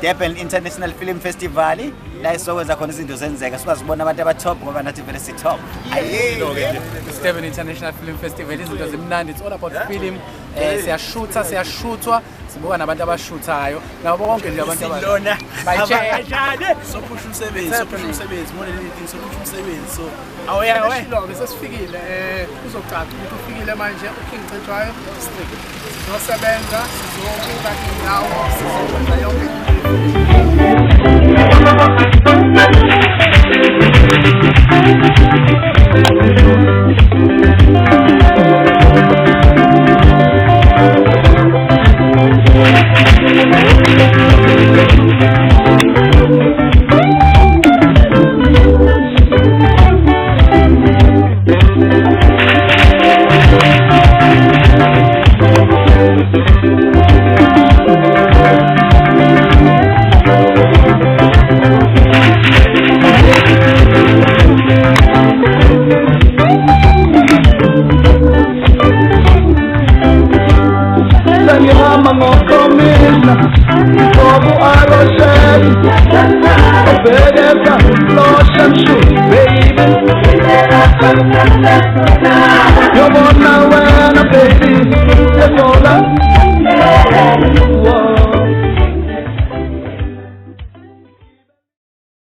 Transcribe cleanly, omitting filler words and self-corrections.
Durban International Film Festival la isokwenza khona izinto zenzeka sikwazibona abantu abatop ngoba nathi vele si top. Durban International Film Festival izinto zimnandi, it's all about film. Siyashuthwa sibuka nabantu abashuthayo nabo bonke nje abantu abalona bayijade sophusha umsebenzi more than anything sophusha umsebenzi so awuyashilo besesifikile kuzocaca ukuthi ufikile manje uKing Cetshwayo district sizosebenza sizobuka indawo sizokwenza yonke You're born now when I'm baby, it's all up.